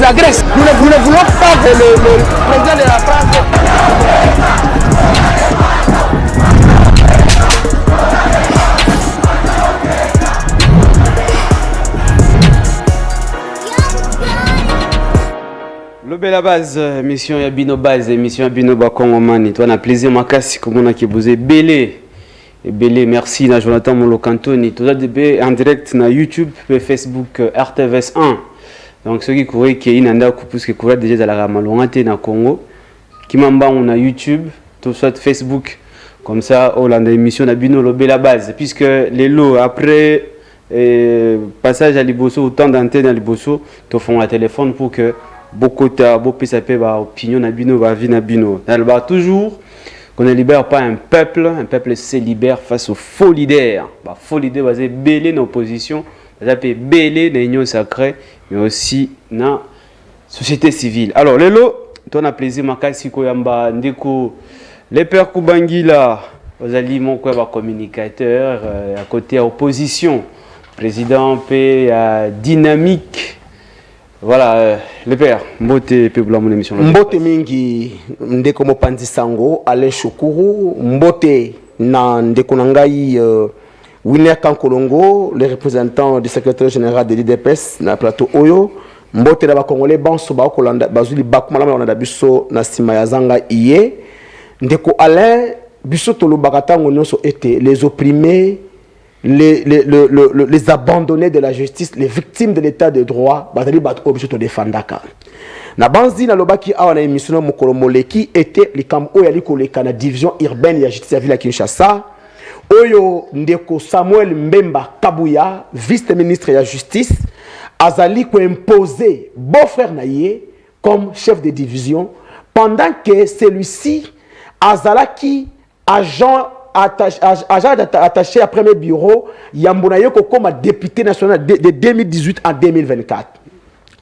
la Grèce. Nous ne voulons pas que le président de la France... Le bel la base, émission Yabino Base, émission Yabino Bakongomani. Toi, on a plaisir, ma casse, comme on a qui vous est belé. Et belé, merci, na Jonathan Molokantoni. Tout ça, en direct, na YouTube, Facebook, RTVS 1. Donc, ceux qui courent, qui est inanda, qui courent déjà dans la Ramalongate, na Congo, qui m'emballent, on a YouTube, tout ça, Facebook. Comme ça, on a l'émission Yabino, le bel la base. Puisque les lots, après, passage à Liboso, autant d'antennes à Liboso, te font un téléphone pour que beaucoup de opinion na bino va vie na bino. Toujours qu'on ne libère pas un peuple se libère face aux faux leaders. Faux leaders va se belé dans l'opposition, va se belé dans l'union sacrée, mais aussi dans la société civile. Alors, Lelo, on a plaisir makasi koyamba ndeko les pères Kubangila, vous allez mon communicateur à côté opposition, président P dynamique. Voilà, le père, mbote pe bula mon émission. Mbote mingi ndeko mopanzi sango Alain Shukuru, mbote na ndeko nangai Winner Kankolongo, le représentant du secrétaire général de l'IDPS na plateau Oyo, mbote na ba congolais banso ba kolanda bazuli bakuma na na biso na sima ya zanga iye, ndeko Alain biso tolo bakatango nyonso été les opprimés, les abandonnés de la justice, les victimes de l'état de droit, bazali bat obligé de défendre. Na banzi na lobaki awa na émission mokolo moleki était les camp oyali koleka na division urbaine ya justice ya ville ya Kinshasa. Oyo ndeko Samuel Mbemba Kabuya, vice-ministre de la justice, azali ko imposer beau-frère naye comme chef de division pendant que celui-ci azalaki agent attaché à premier bureau, Yambounaye comme député national de 2018 à 2024.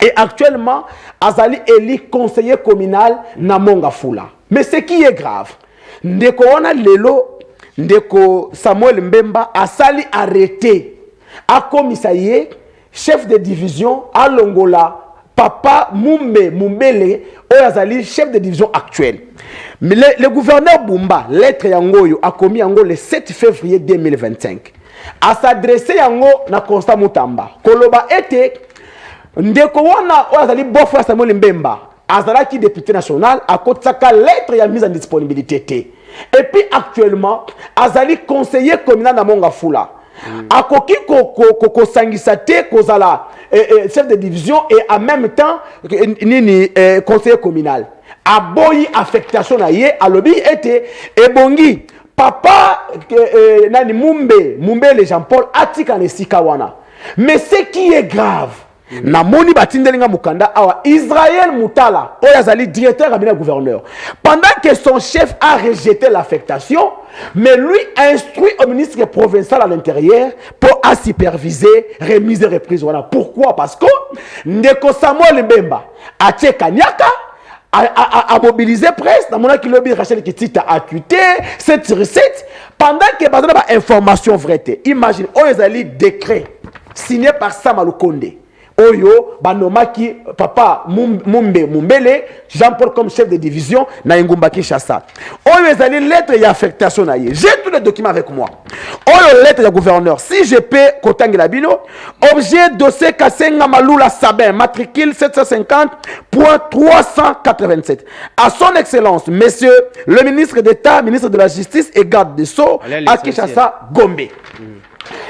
Et actuellement, Azali élu conseiller communal na Mongafula. Mais ce qui est grave, ndeko wana lelo, ndeko Samuel Mbemba asali arrêté à commissaire, chef de division à Longola, Papa Mumbele, Azali chef de division actuel. Mais le gouverneur Bumba, lettre Yangoyo, a commis Yango le 7 février 2025. A s'adresser Yango na Constant Moutamba. Koloba était ndeko wana Azali beau-frère Samuel Mbemba, Azala qui député national, a kotsaka lettre ya mise en disponibilité. Et puis actuellement, Azali conseiller communal na Mongafula. Akoki ko sangisa te kozala chef de division et en même temps conseiller communal. Aboyi affectation na ye alobi était ebongi papa nani Mumbe le Jean-Paul atika ne sikawana. Mais ce qui est grave, na moni batindelinga mukanda awa Israël Moutala oyazali directeur cabinet gouverneur, pendant que son chef a rejeté l'affectation, mais lui a instruit au ministre provincial à l'intérieur pour superviser remise et reprise. Voilà pourquoi, parce que ndeko Samuel Mbemba a Kanyaka a mobilisé presse dans mon qui lobby Rachel Kitita a tweeté cette recette pendant que bazana ba information vraie. Imagine oyazali décret signé par Samalou Konde. Oyo banomaki papa Mumbele Jean-Paul comme chef de division na Ngumba Kinshasa. Oyo ezali lettre ya affectation na ye. J'ai tous les documents avec moi. Oyo lettre ya gouverneur. Si je peux kotangela bino, objet dossier Kasenga Malula Sabin, matricule 750.387. À son excellence, monsieur le ministre d'État, ministre de la Justice et garde des Sceaux à Kinshasa Gombe.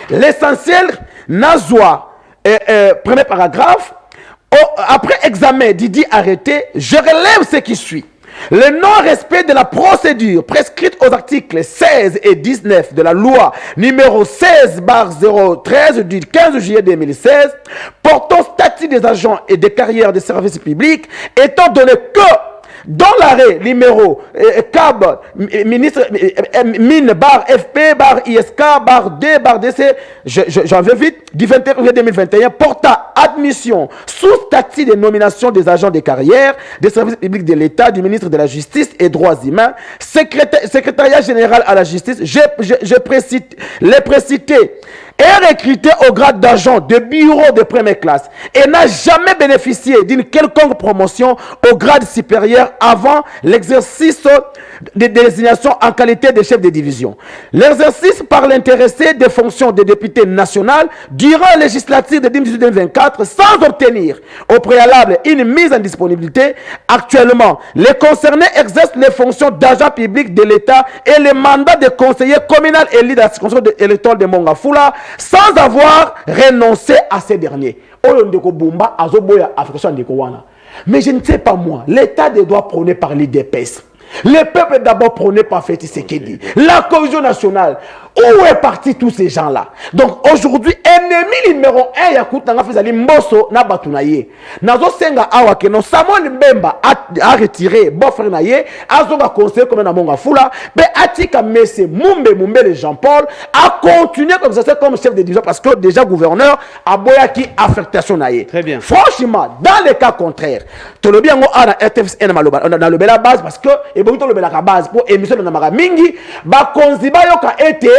L'essentiel Nazwa. Premier paragraphe. Après examen Didi arrêté, je relève ce qui suit. Le non-respect de la procédure prescrite aux articles 16 et 19 de la loi numéro 16/013 du 15 juillet 2016 portant statut des agents et des carrières de services publics, étant donné que dans l'arrêt numéro CAB ministre mine bar FP bar ISK bar D bar DC, j'en vais vite, du 21 février 2021 portant admission sous statut de nomination des agents de carrière des services publics de l'État, du ministre de la Justice et droits humains, secrétariat général à la justice, je précite les précités est recruté au grade d'agent de bureau de première classe et n'a jamais bénéficié d'une quelconque promotion au grade supérieur avant l'exercice de désignation en qualité de chef de division. L'exercice par l'intéressé des fonctions de député national durant la législature de 2024 sans obtenir au préalable une mise en disponibilité. Actuellement, les concernés exercent les fonctions d'agent public de l'État et le mandat de conseiller communal élu de la circonscription électorale de Mongafula sans avoir renoncé à ces derniers. Mais je ne sais pas moi, l'état de droit prôné par l'IDPS, le peuple d'abord prôné par Félix Tshisekedi, la cohésion nationale, où est parti tous ces gens-là? Donc aujourd'hui, ennemi numéro 1, Yakuta nga fezali mboso na batunaye. Nazo senga awa ke no Samuel Mbemba a retiré bof naye, azonga conseiller comme na monga fula, be atika messe Mumbe le Jean-Paul a continué comme ça comme chef de division parce que déjà gouverneur a boyaki affectation naye. Très bien. Franchement, dans le cas contraire, to le bien na RTFN na le bela base parce que et bon to le bela base pour émission na mara mingi ba konziba yoka été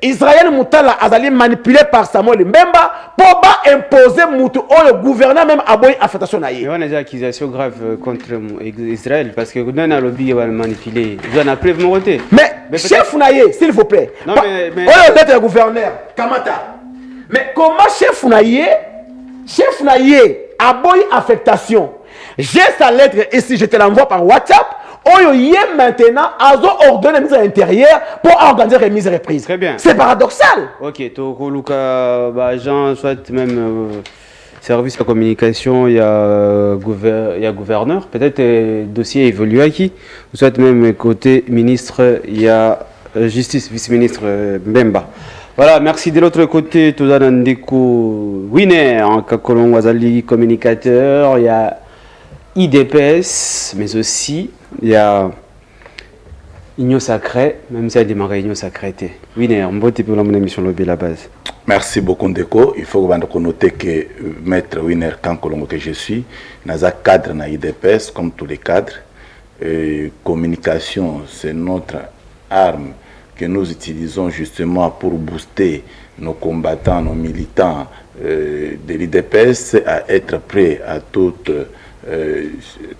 Israël Moutala azali manipulé par Samuel Mbemba pour imposer Moutou au gouverneur même à boy affectation naïe. Il y a des accusations graves contre Israël parce que nous avons lobby va manipuler. Vous en avez preuve mon côté. Mais chef naïe, s'il vous plaît. Non mais le gouverneur Kamata. Mais comment chef naïe à boy affectation. J'ai sa lettre ici, je te l'envoie par WhatsApp. Oyo yé maintenant azo ordonné mise à l'intérieur pour organiser remise et reprise. Très bien. C'est paradoxal. Ok, to Luka agent soit même service de communication, il y a gouverneur, peut-être dossier évolue à qui, soit même côté ministre, il y a justice vice-ministre Mbemba. Voilà, merci de l'autre côté, Tozana Ndeko Winner, Kakolon Wazali communicateur, il y a IDPS, mais aussi il y a Union Sacrée, même si elle a démarré Union Sacrée. Winner, on va pour la mon émission Lobby la base. Merci beaucoup Ndeko. Il faut noter que Maître Winner Kankolongo que je suis, dans un cadre dans IDPS, comme tous les cadres. Communication, c'est notre arme que nous utilisons justement pour booster nos combattants, nos militants de l'IDPS à être prêts à toutes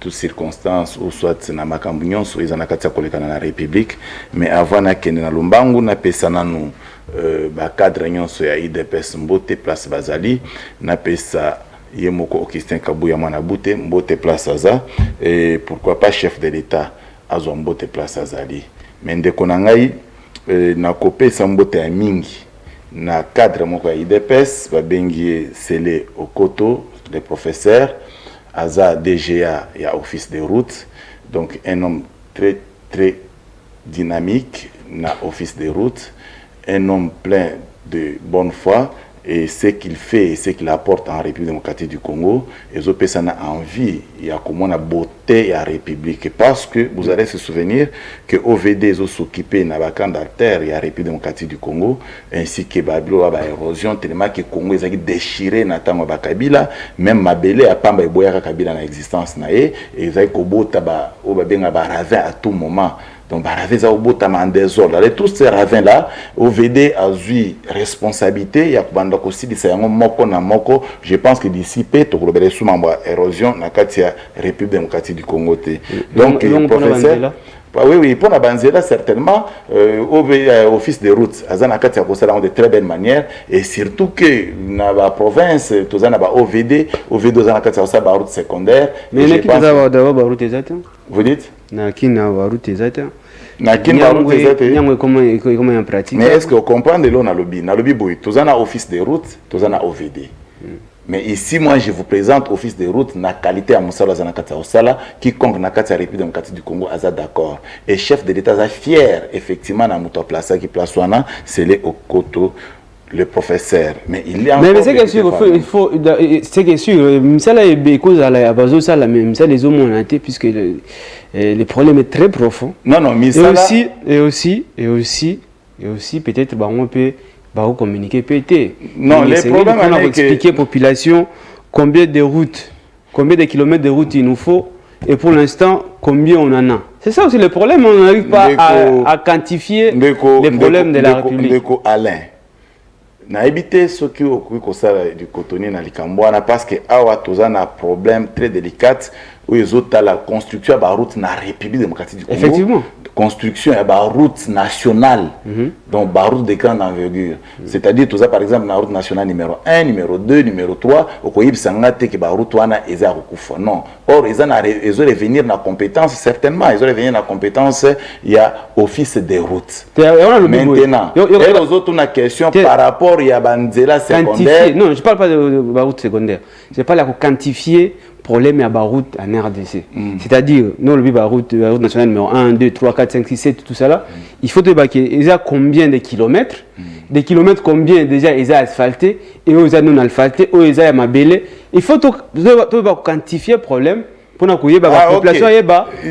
circonstances ou soit na makambo nyonso ezana kati ya kolekana na République. Mais avant na kende na lombangu na pesa nanu ba cadre nyonso ya IDPS mbote place bazali na pesa yemoko Augustin Kabuya mwana bute mbote place aza et pourquoi pas chef de l'État azo mbote place azali. Mais ndeko na ngai na kopesa mbote ya mingi na cadre moko ya IDPS babengi Sele Okoto le professeur Aza DGA et à Office des routes, donc un homme très très dynamique na Office des routes, un homme plein de bonne foi et ce qu'il fait et ce qu'il apporte en République démocratique du Congo, et autres personnes ont envie, il y a comme la beauté à la République parce que vous allez se souvenir que OVD ont s'occupé na bakan d'alter et à la République démocratique du Congo ainsi que Babilo a érosion tellement que Congo est déchiré na tango bakabila même Mabele a pas boya kabila na existence na et ils ont kobota ba o ba benga ba ravin à tout moment. Donc, baraveza au bout en désordre. Tous ces ravins-là, OVD a eu responsabilité. Il y a aussi dit moko na moko. Je pense que d'ici peu, tu vas sous érosion na katia République démocratique du Congo. Donc, professeur. Oui, pour la Banzela, certainement, Office des routes, Azana Katia Kosala de très belle manière, et surtout que dans la province, tous en OVD, Azana Katia Kosala route secondaire. Mais il y a d'abord route exacte. Vous dites? Qui n'a pas route exacte. Comment en pratique? Mais est-ce que vous comprenez l'on a lobby? Na lobby boy, tous en Office des routes, tous en OVD. Mais ici, moi, je vous présente Office des routes, na qualité à Moussala Zanakata Osala, quiconque na Katia République démocratique du Congo, a d'accord. Et chef de l'État, a fier, effectivement, na Mouto Plaça, qui place Wana, c'est le Okoto, le professeur. Mais il y a mais c'est que sûr, c'est que sûr, Moussala est cause à la base, ça, la même, ça, les hommes ont été, puisque le problème est très profond. Non, non, mais ça. Et aussi, peut-être, bah, on peut. Communiquer PT. Non, les problèmes on a expliqué aux populations combien de routes, combien de kilomètres de routes il nous faut et pour l'instant combien on en a. C'est ça aussi le problème, on n'arrive pas à quantifier les problèmes de la République. Alain, na éviter ce qui au ça du cotonnier na likambwana parce que awa tozana un problème très délicat où ils ont la construction de la route na République démocratique du Congo. Effectivement. Construction de la route nationale, donc la route de grande envergure. C'est-à-dire, tout ça, par exemple, la route nationale numéro 1, numéro 2, numéro 3, au Koyib Sangate, que la route wana est à non. Or, ils ont revenir dans la compétence, certainement, ils ont revenir dans la compétence, il y a office des routes. Maintenant, et les autres, on a question par rapport à Banzela secondaire. Non, je ne parle pas de la route secondaire. Je parle de quantifier problème à la route en RDC. C'est-à-dire, nous, la route nationale numéro 1, 2, 3, 4, 5, 6, 7, tout ça là, il faut qu'il y ait combien de kilomètres, des kilomètres combien déjà ils ont asphalté, et ils ont non asphalté, ou ils ont mabélé. Il faut quantifier le problème. Pour la population,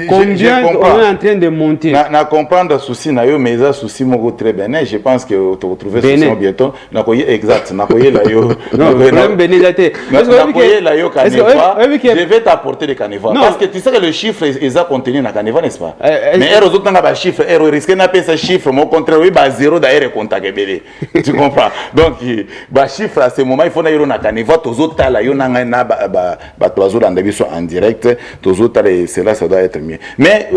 combien on est en train de monter. Na comprendre souci na yo mais ça souci moko très bien. Je pense que tu retrouver solution bientôt. Na koye exact, na koye la yo. Non, problème béné daté. Na koye la yo Caneva. Je vais t'apporter des Caneva parce que tu sais que le chiffre est à contenu na Caneva, n'est-ce pas? Mais les autres n'ont pas chiffre, ils risquent na pas ce chiffre, mon contraire oui ba zéro d'ailleurs contact belé. Tu comprends? Donc ba chiffre à ce moment il faut na yo na Caneva tous autres là yo na ba toizo dans des en direct. Tous autres, cela, ça doit être mieux. Mais,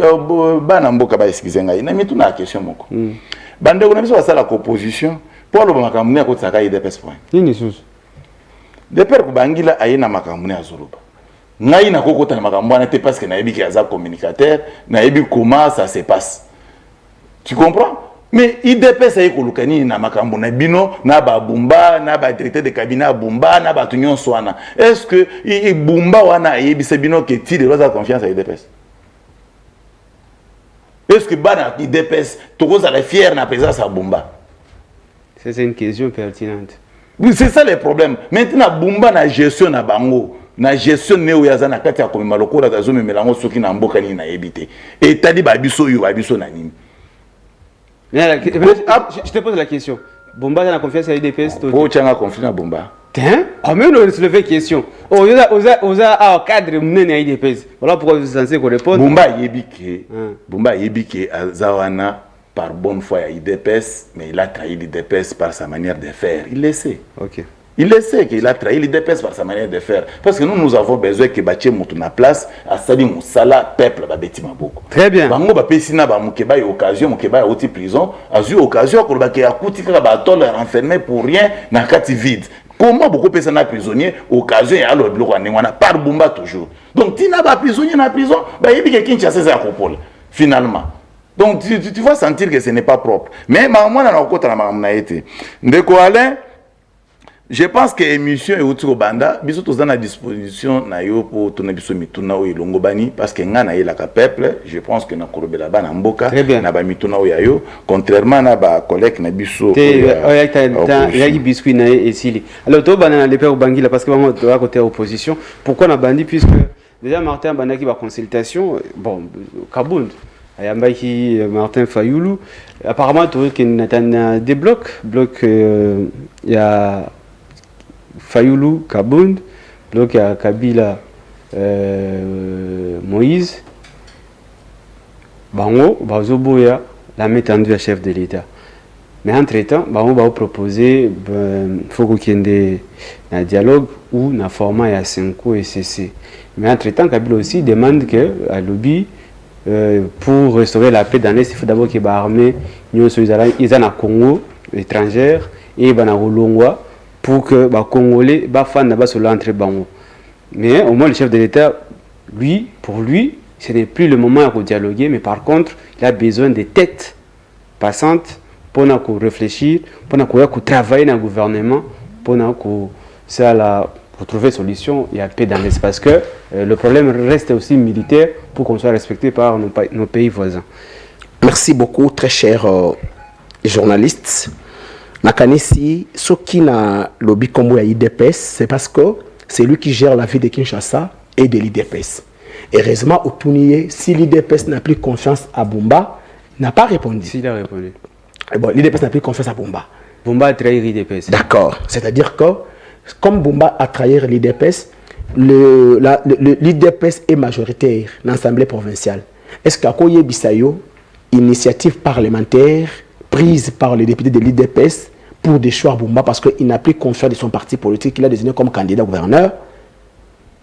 Banamboka, excusez moi, il y a une question. Bande, on a besoin de la composition. Pour le moment, on a besoin de la question. Depuis que Bangila a eu na makamune à Zoroba. Ngai na kokota na makamune parce que na yebi qui a communicateur, na yebi comment ça se passe. Tu comprends? Mais IDPS a kolukani na makambo na bino na ba bumba na ba directeur de cabinet bumba na ba tunyon swana. Est-ce que i bumba wana yebise bino que ti de la confiance à IDPS? Est-ce que bana IDPS toko za la fier na présence à bumba? C'est une question pertinente. Oui, c'est ça le problème. Maintenant bumba na gestion na bango. Na gestion neo ya zana kati ya komema lokola za zome melango soki na mboka ni na yebite. Et tadi ba biso yo ba biso na nini? Je te pose la question. Bomba a la confiance à l'IDPS. Pourquoi tu as la confiance à Bomba? Tiens, quand même, on se le fait question. Oh, osa cadre mené à l'IDPS. Voilà pourquoi vous êtes censé répondre. Bomba yebike Zawana par bonne foi à l'IDPS, mais il a trahi l'IDPS par sa manière de faire. Il le sait. Ok. Il le sait qu'il a trahi l'IDPS par sa manière de faire. Parce que nous avons besoin que Bachie monte na place, à Sali Moussala, peuple, Babeti Maboko. Très bien. Bango Bapesina, Mukeba, occasion, Mukeba, à prison, a eu occasion, pour que Akouti, Kabatol, enfermé pour rien, n'a qu'à vide. Comment beaucoup de personnes sont prisonniers, occasion, et alors, on a par Bumba toujours. Donc, tu n'as pas prisonnier dans la prison, il y a quelqu'un qui a ses acropoles, finalement. Donc, tu vas sentir que ce n'est pas propre. Mais, moi, on a encore la été. Ndeko Alain, je pense que l'émission est au Banda, biso tous dans la disposition na yo pour tourner biso mituna o ilongobani parce que nga na yela ka peuple, je pense que na korobela bana mboka na ba mituna o yayo contrairement na ba collègue na biso ya biscuit na esili. Alors to bana le père Bangila parce que vraiment de la côté opposition, pourquoi na bandi puisque déjà Martin Bandaki va consultation bon Kabound Ayambaki Martin Fayoulou apparemment tu que Nathan des blocs il y a Fayoulou, Kabound, bloc à Kabila, Moïse, Bango, Bazoboya, la mettre en deux chef de l'État. Mais entre-temps, Bango va proposer, faut qu'il y ait un dialogue ou un format à 5 et CC. Mais entre-temps, Kabila aussi demande que à lobby pour restaurer la paix dans l'Est, il faut d'abord qu'il y ait une armée, ils ont un Congo étrangère et un Rolongwa. Pour que les Congolais fassent l'entrée bango. Mais au moins le chef de l'État, lui, pour lui, ce n'est plus le moment de dialoguer, mais par contre, il a besoin de têtes passantes pour réfléchir, pour travailler dans le gouvernement, pour trouver une solution. Il y a paix dans l'espace. Parce que le problème reste aussi militaire pour qu'on soit respecté par nos pays voisins. Merci beaucoup, très chers journalistes. Nakanisi, ce qui n'a lobby comme l'IDPS, c'est parce que c'est lui qui gère la vie de Kinshasa et de l'IDPS. Heureusement, au Tounier, si l'IDPS n'a plus confiance à Bumba, n'a pas répondu. S'il a répondu. Bon, l'IDPS n'a plus confiance à Bumba. Bumba a trahi l'IDPS. D'accord. C'est-à-dire que, comme Bumba a trahi l'IDPS, l'IDPS est majoritaire dans l'Assemblée provinciale. Est-ce qu'à Koye Bissayo, initiative parlementaire prise par les députés de l'IDPS, pour déchoir Bumba parce qu'il n'a plus confiance de son parti politique qu'il a désigné comme candidat gouverneur,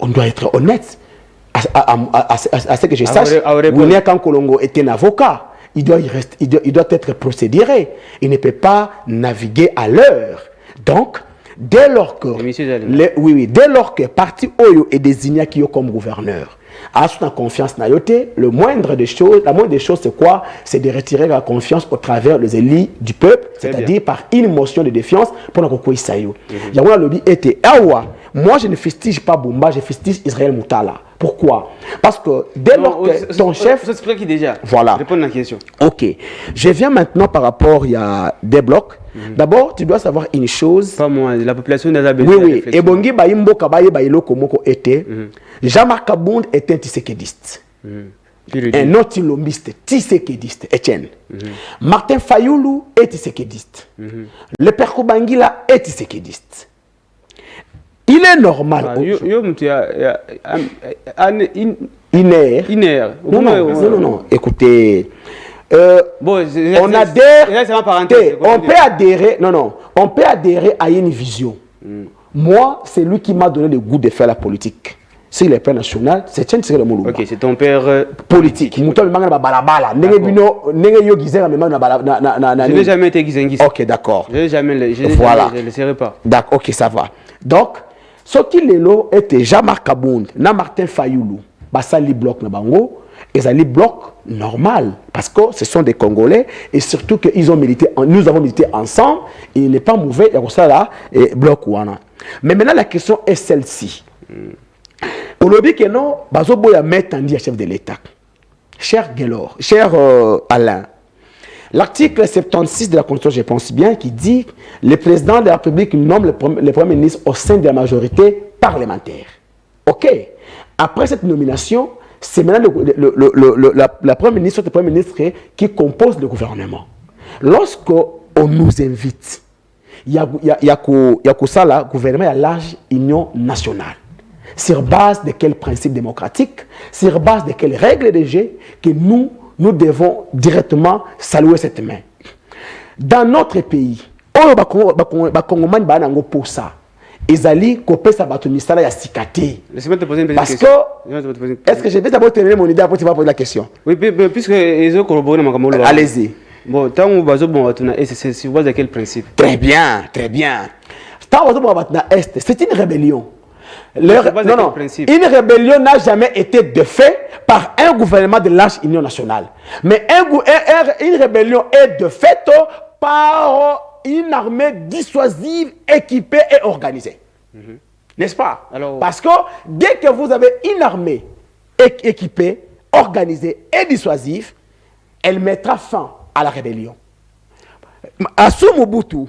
on doit être honnête. À ce que je sache, William Kankolongo était un avocat. Il doit être procéduré. Il ne peut pas naviguer à l'heure. Donc, dès lors que dès lors que parti Oyo est désigné comme gouverneur, à son confiance nayote, la moindre des choses c'est quoi? C'est de retirer la confiance au travers des élus du peuple, c'est-à-dire par une motion de défiance pour la Sayo. Yawala lobby était awa. Moi je ne fustige pas Bumba, je fustige Israël Moutala. Pourquoi? Parce que dès lors que ton chef... C'est pour qui déjà? Voilà. Répondre à la question. Ok. Je viens maintenant par rapport, il y a des blocs. D'abord, tu dois savoir une chose. Pas moi, la population n'a pas besoin de réflexion. Oui, oui. Et Bongi Baïmbo Kabaye Baïlo Komoko était. Jean-Marc Kabound était un tissékédiste. Un autre lombiste, tissékédiste, Etienne. Martin Fayoulou est tissékédiste. Le père Koubangila est tissékédiste. Il est normal. Non. Écoutez, bon, on adhère. On peut adhérer. On peut adhérer à une vision. Moi, c'est lui qui m'a donné le goût de faire la politique. C'est le père national, c'est Tchène Tshisekedi Moulumba. Ok, c'est ton père politique. Je n'ai jamais été Gizengis. Ok, d'accord. Je ne le serai pas. D'accord, ok, ça va. Donc, ce qui était Jean-Marc Kabound, Martin Fayoulou, Bassali Bloc Nabango, et Zali Bloc normal, parce que ce sont des Congolais, et surtout que nous avons milité ensemble, et il n'est pas mauvais, il y a ça là, et Bloc Wana. Mais maintenant, la question est celle-ci. Au lobby que non, Bazoboya met un chef de l'État. Cher Guélor, cher Alain, l'article 76 de la Constitution, je pense bien, qui dit le président de la République nomme le Premier ministre au sein de la majorité parlementaire. Ok. Après cette nomination, c'est maintenant la Premier ministre, le Premier ministre qui compose le gouvernement. Lorsqu'on nous invite, il y a ça là, gouvernement à large union nationale. Sur base de quels principes démocratiques, sur base de quelles règles de jeu que nous devons directement saluer cette main. Dans notre pays, pour ça, Ezali kopé sa batomisala ya sikate. Laissez-moi te poser une parce question. Que, est-ce que je vais d'abord tenir mon idée après tu vas poser la question? Oui, puisque ils ont corroboré ma camolo. Allez-y. Bon, tant que bazo bon batuna est, c'est sur base de quel principe? Très bien, très bien. Tant que bazo batuna est, c'est une rébellion. Une rébellion n'a jamais été de fait par un gouvernement de large union nationale. Mais une rébellion est de fait par une armée dissuasive, équipée et organisée. N'est-ce pas? Alors, parce que dès que vous avez une armée équipée, organisée et dissuasive, elle mettra fin à la rébellion. Assou Mobutu.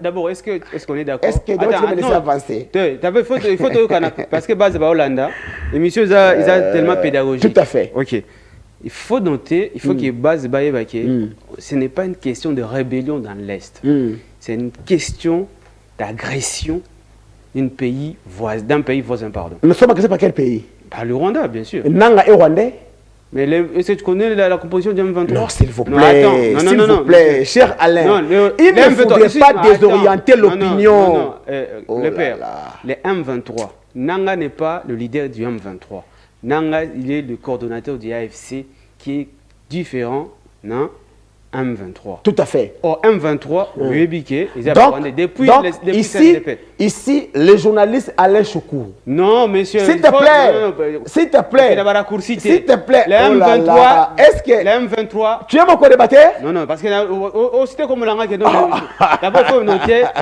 D'abord, est-ce qu'on est d'accord? Est-ce que tu vas me laisser avancer? Il faut parce que base Holanda, l'émission est tellement pédagogique. Tout à fait. Ok. Il faut noter, il faut que base ce n'est pas une question de rébellion dans l'Est. C'est une question d'agression d'un pays voisin. Pardon. Nous sommes agressés par quel pays? Par le Rwanda, bien sûr. Nanga est rwandais? Mais est-ce que tu connais la composition du M23? Non, s'il vous plaît. S'il vous plaît, cher Alain. Il ne faudrait pas désorienter l'opinion. Le père, le M23. Nanga n'est pas le leader du M23. Nanga, il est le coordonnateur du AFC qui est différent d'un M23. Tout à fait. Or, M23, depuis ici, le journaliste Alain Choukou. Non, monsieur. S'il te plaît. S'il te plaît. S'il te plaît. Le M23. Est-ce que. Le M23. Tu es mon co-débatteur? Non, parce que c'était comme l'anga que d'abord,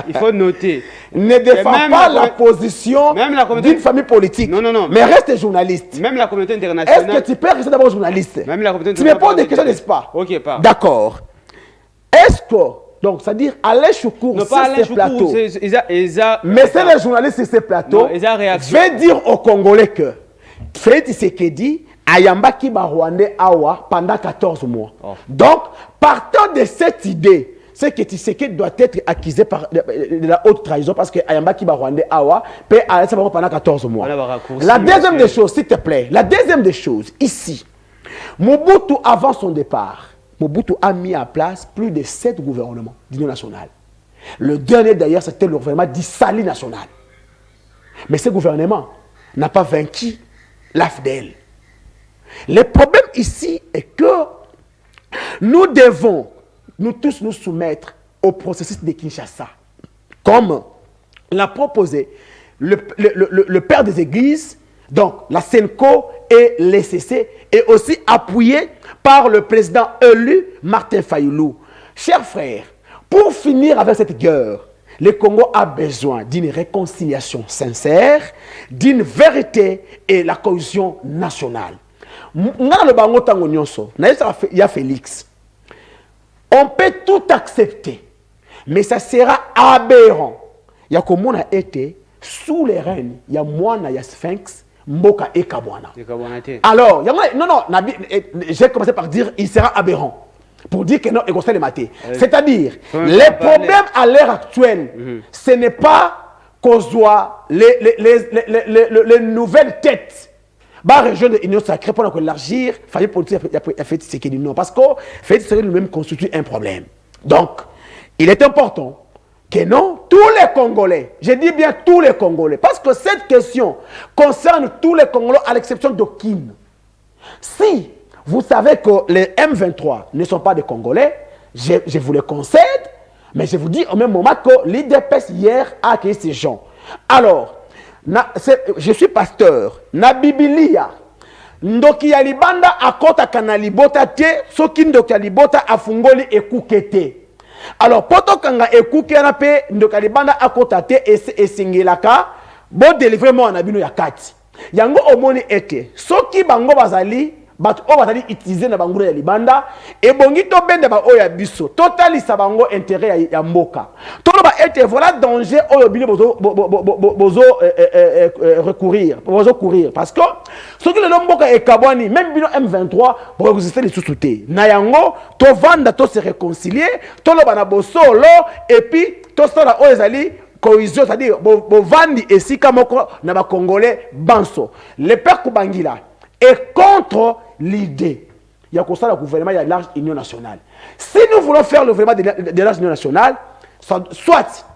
il faut noter. Ne défends pas la position d'une famille politique. Non. Mais reste journaliste. Même la communauté internationale. Est-ce que tu peux rester d'abord journaliste? Même la communauté internationale. Tu me poses des questions, n'est-ce pas? Ok, pardon. D'accord. Est-ce que, donc, c'est-à-dire Alain Choukour sur ces plateaux, mais c'est les journalistes sur ces plateaux, je vais dire aux Congolais que Félix Tshisekedi a yambaki ba Rwandais awa pendant 14 mois. Donc, partant de cette idée, c'est que Tshisekedi doit être accusé par de la haute trahison parce que Ayambaki ba Rwandais awa peut aller pendant 14 mois. La deuxième des choses, s'il te plaît, la deuxième des choses, ici, Mobutu, avant son départ, Mobutu a mis en place plus de 7 gouvernements d'union nationale. Le dernier d'ailleurs, c'était le gouvernement d'Issali national. Mais ce gouvernement n'a pas vaincu l'AFDL. Le problème ici est que nous devons, nous tous, nous soumettre au processus de Kinshasa. Comme l'a proposé le père des églises, donc la SENCO et l'ECC, et aussi appuyé par le président élu Martin Fayoulou. Chers frères, pour finir avec cette guerre, le Congo a besoin d'une réconciliation sincère, d'une vérité et la cohésion nationale. Il y a Félix. On peut tout accepter, mais ça sera aberrant. Il y a comme on a été sous les règnes, il y a Moana, il y a Sphinx, Mboka et Kabwana. Alors, non, j'ai commencé par dire il sera aberrant. Pour dire que non, il les mater. C'est-à-dire, les problèmes à l'heure actuelle, ce n'est pas qu'on soit les nouvelles têtes. La région de l'Union sacrée pour élargir, il fallait politique, il a fait ce qu'il dit non. Parce que fait ce lui-même constitue un problème. Donc, il est important que non, tous les Congolais, je dis bien tous les Congolais, parce que cette question concerne tous les Congolais à l'exception d'Okim. Si vous savez que les M23 ne sont pas des Congolais, je vous le concède, mais je vous dis au même moment que l'IDPS hier a accueilli ces gens. Alors, je suis pasteur, na Bibilia, ndoki ya libanda akota kanalibota te, soki ndoki ya libota afungoli ekukete. Alors, poto kanga ekuke na pe ndoki ya libanda akota te esingelaka, bo délivrer moi na bino ya kati. Yango omoni ete, soki bango bazali, bato o bazali utiliser na bangura ya libanda, e bongi to bende ba oya biso, totalisa bango intérêt ya mboka. Toloba ete voilà danger oyo bino bozo recourir, bozo courir parce que ce que le mboka e kabwani même bino M23 pour exister les sous-soutés. Na yango to vanda to se réconcilier, toloba na bosolo et puis to sala oyo ezali cohésion, c'est-à-dire bovandi esika moko na ba congolais banso. Le père Kubangila est contre l'idée. Il y a le gouvernement, il y a large union nationale. Si nous voulons faire le gouvernement de large union nationale, soit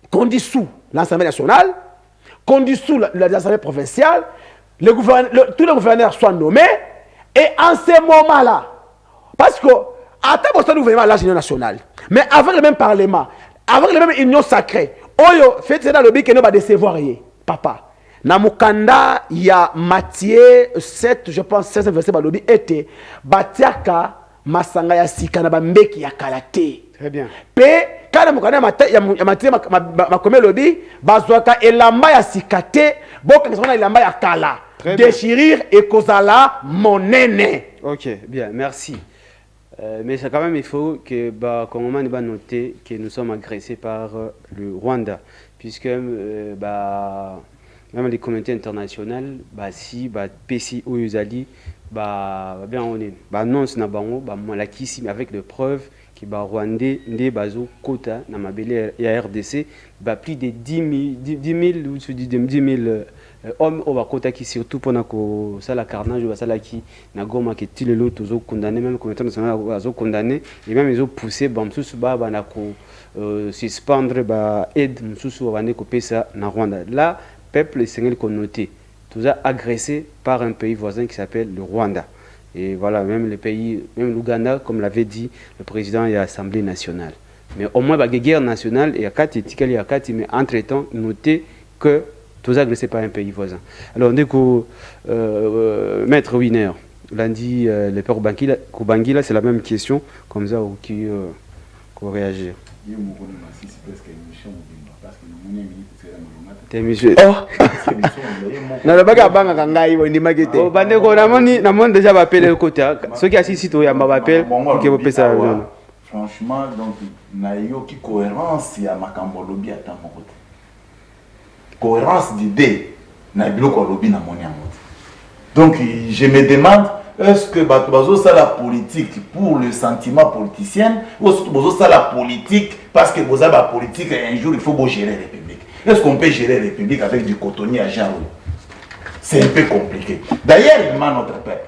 qu'on dissout l'Assemblée nationale, qu'on dissout l'Assemblée provinciale, tous les gouverneurs soient nommés, et en ce moment-là, parce que, attends, le gouvernement de large union nationale, mais avec le même parlement, avec la même union sacrée, Oyo, faites ça dans le but que nous va décevoir, papa. Na mukanda ya Matthieu 7, je pense 16 verset balobi était batiaka masanga ya sika na bambeki ya kalate. Très bien. Pe kana mukanda ya Matthieu makome lobi bazwaka elamba ya sikate boka ngona elamba ya kala. Déchirir et kozala monene. OK, bien, merci. Mais ça, quand même, il faut que Congolais va noter que nous sommes agressés par le Rwanda, puisque même les communautés internationales, si PC ou Uzali, bien on est, annonce na bango, malakisi avec les preuves que Rwandais ne bazo quota na mabele ya RDC, plus de 10 000 hommes au Bakota qui surtout pendant que ça la carnage ou ça la qui na goma que tous les autres ont condamné, même communauté nationale ont condamné et même ils ont poussé bamsusu ba na ko suspendre aide msusu wa ne ko pesa na Rwanda. Là peuple sénégalais connoté, tout ça agressé par un pays voisin qui s'appelle le Rwanda. Et voilà, même le pays, même l'Ouganda, comme l'avait dit le président et l'Assemblée nationale. Mais au moins, la guerre nationale, et à Kati, mais entre-temps, notez que tout ça agressé par un pays voisin. Alors, dès que Maître Wiener, lundi, le père Kubangila, c'est la même question, comme ça, qui réagir. Déjà appelé le côté ceux qui assistent au Yamba appellent qui vont payer ça. Franchement, donc nayo qui cohérence ya makambo lobi ata moko. Cohérence d'idée na biloko lobi na moni amote. Donc je me demande est-ce que bazo ça la politique pour le sentiment politicien ou surtout bazo ça la politique parce que vous avez la politique un jour il faut gérer la République. Est-ce qu'on peut gérer la République avec du cotonnier à Jean? C'est un peu compliqué. D'ailleurs, il m'a notre père.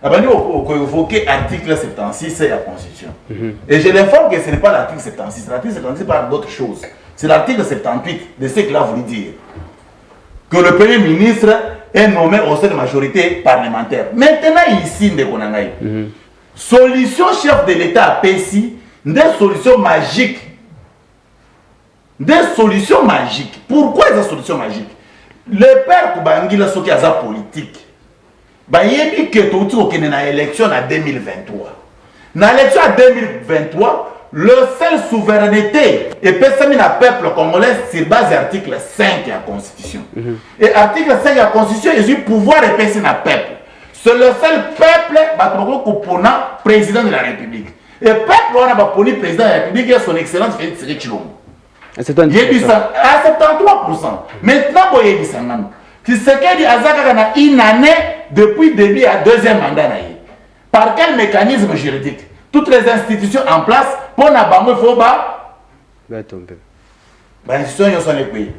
On a évoqué l'article 76 de la Constitution. Et je l'informe que ce n'est pas l'article 76. L'article 76 parle d'autre chose. C'est l'article 78 de ce qu'il a voulu dire. Que le Premier ministre est nommé au sein de la majorité parlementaire. Maintenant, ici, solution chef de l'État à PSI, des solutions magiques. Des solutions magiques. Pourquoi des solutions magiques? Le père Koubangila, ce qui a sa politique, il y a que tout le monde a élection en 2023. Dans l'élection en 2023, le seul souveraineté est permis à peuple congolais sur base de l'article 5 de la Constitution. Et l'article 5 de la Constitution, il y a le pouvoir de percer dans le peuple. C'est le seul peuple qui est le président de la République. Et le peuple qui est le président de la République, c'est son excellence Félix Tshisekedi Tshilombo. À 73%. Maintenant, il y a Tshisekedi a une année depuis le début à deuxième mandat. Par quel mécanisme juridique? Toutes les institutions en place pour la banque, il faut tomber. Les institutions sont les pays.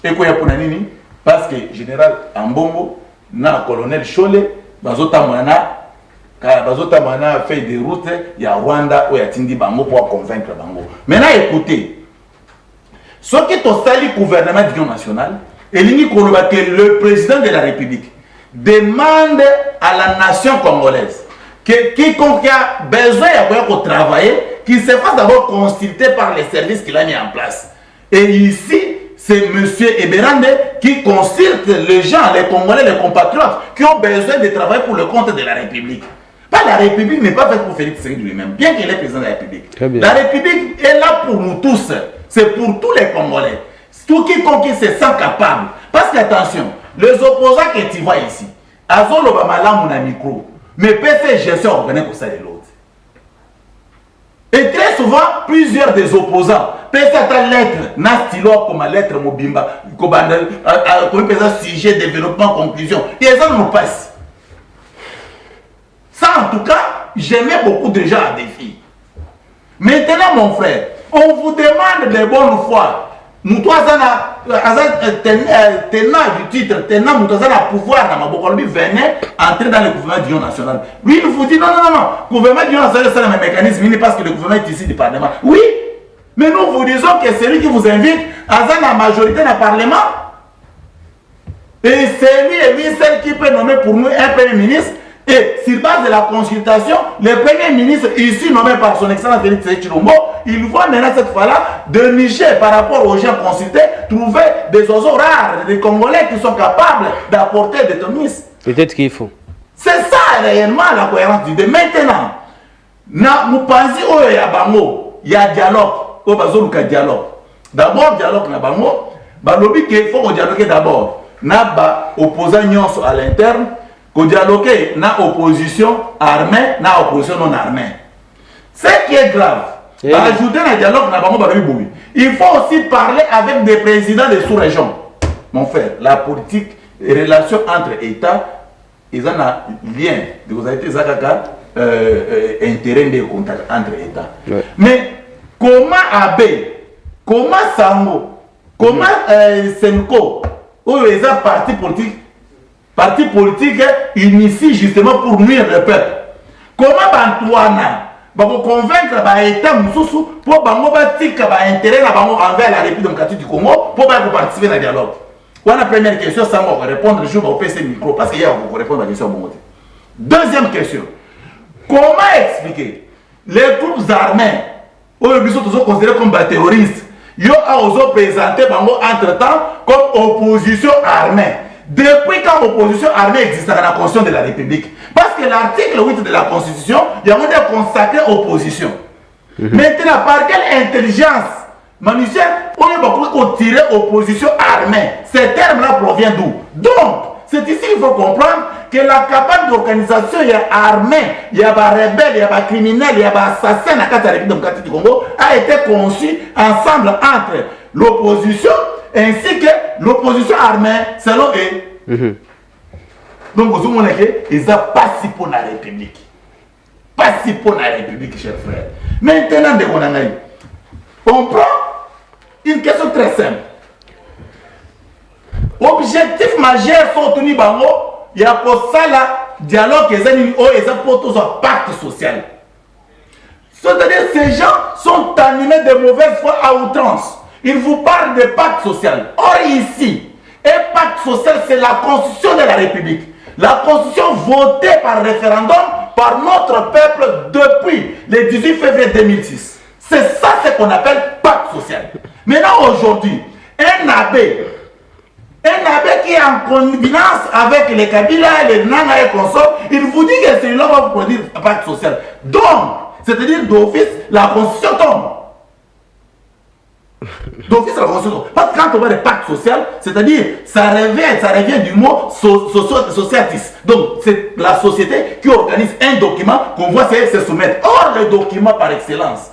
Et quoi pour nini? Parce que le général Ambongo, le colonel Chole, Bazotamana fait des routes, il y a Rwanda où il y a Tindi Bango pour convaincre Bango. Maintenant, écoutez, ce qui est au sali gouvernement de l'Union nationale, et que le président de la République demande à la nation congolaise que quiconque a besoin de travailler, qu'il se fasse d'abord consulter par les services qu'il a mis en place. Et ici, c'est M. Eberande qui consulte les gens, les Congolais, les compatriotes qui ont besoin de travailler pour le compte de la République. Pas la République n'est pas faite pour Félix Tshisekedi lui-même, bien qu'il est président de la République. La République est là pour nous tous, c'est pour tous les Congolais. Tout quiconque se sent capable. Parce que attention, les opposants que tu vois ici, Azol Obama là mon micro, mais PC gestion organise pour ça de l'autre. Et très souvent, plusieurs des opposants, PC ta lettre, na stylo comme la lettre Mobimba, comme sujet, développement, conclusion. Et ça nous passe. Ça en tout cas, j'aimais beaucoup de gens à défi. Maintenant mon frère, on vous demande de bonne foi. Nous tous tenant du titre, tenant nous pouvoir dans ma boîte, lui venait entrer dans le gouvernement d'union nationale. Lui il vous dit non, le gouvernement d'union nationale c'est un mécanisme parce que le gouvernement est ici du Parlement. Oui, mais nous vous disons que c'est lui qui vous invite à la majorité dans le Parlement. Et c'est lui et lui seul qui peut nommer pour nous un Premier ministre. Et sur base de la consultation, le Premier ministre ici nommé par son excellence Félix Tshisekedi Tshilombo, il voit maintenant cette fois-là de nicher par rapport aux gens consultés, trouver des oiseaux rares, des Congolais qui sont capables d'apporter des tonistes. Peut-être qu'il faut. C'est ça réellement la cohérence du dé. Maintenant, nous pensons qu'il y a dialogue, il y a dialogue. D'abord, dialogue na bango, balobi qu'il faut dialoguer d'abord. Na opposants à l'interne. Qu'on dialogue na opposition armée, na opposition non armée. Ce qui est grave, ajouter un dialogue na bango balobi boui. Il faut aussi parler avec des présidents des sous-régions. Mon frère, la politique et les relations entre États, ils ont un lien. Vous avez été intérêt de contact entre États. Ouais. Mais comment Abbé, comment Sango, comment Senko, où ils ont parti politique initie justement pour nuire le peuple. Comment Bantuana va convaincre l'État pour intérêt envers la République démocratique du Congo pour participer dans le dialogue? La première question, ça va répondre le jour où on fait ce micro parce qu'il y a vous répondre à la question. Deuxième question, comment expliquer les groupes armés qui sont considérés comme terroristes, ils ont présenté entre-temps comme opposition armée? Depuis quand l'opposition armée existe dans la Constitution de la République? Parce que l'article 8 de la Constitution, il y a un consacré opposition. Maintenant, par quelle intelligence, Manuel, on a tiré opposition armée? Ces termes-là proviennent d'où? Donc, c'est ici qu'il faut comprendre que la capacité d'organisation, il y a armée, il y a des rebelles, il y a des criminels, il y a des assassins dans la République démocratique du Congo, a été conçu ensemble entre l'opposition ainsi que l'opposition armée selon eux. Donc, vous voyez qu'ils n'ont pas si pour la République. Pas si pour la République, chers frères. Maintenant, on prend une question très simple. Objectif majeur sont tenus bango, il y a pour ça là, dialogue et un pacte social. C'est-à-dire ces gens sont animés de mauvaise foi à outrance. Ils vous parlent de pacte social. Or ici, un pacte social, c'est la constitution de la République. La constitution votée par référendum par notre peuple depuis le 18 février 2006. C'est ça ce qu'on appelle pacte social. Maintenant aujourd'hui, un abbé qui est en connivence avec les Kabila, les Nanga et consorts, il vous dit que celui-là va vous produire un pacte social. Donc, c'est-à-dire d'office, la constitution tombe. D'office, la constitution tombe. Parce que quand on parle de pacte social, c'est-à-dire, ça revient du mot sociatis. Donc, c'est la société qui organise un document qu'on voit se soumettre. Or, le document par excellence,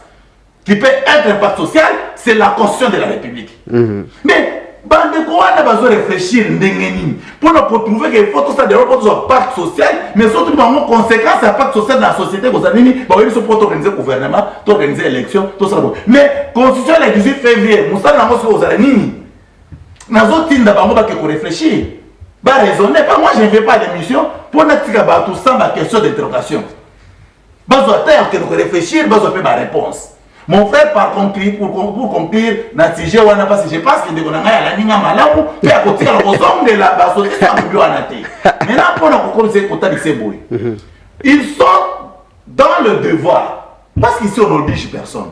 qui peut être un pacte social, c'est la constitution de la République. Mais, bande quoi on a besoin de réfléchir pour nous trouver qu'il faut tout ça de un pacte social, mais surtout dans nos conséquences un pacte social dans la société vous avez mis pour organiser le gouvernement, pour organiser l'élection, tout ça. Mais constitution le 18 février, nous sommes dans nos nini. Nous avons dit qu'on réfléchir, bah raisonner. Pas moi je ne fais pas d'émission pour nous dire tout ça ma question d'interrogation. Bah que nous réfléchir, bah on ma réponse. Mon frère, par contre, pour conclure, parce que je pense que la ligne malamu, et à côté de la société, maintenant, pour nous ils sont dans le devoir, parce qu'ici, on n'oblige personne.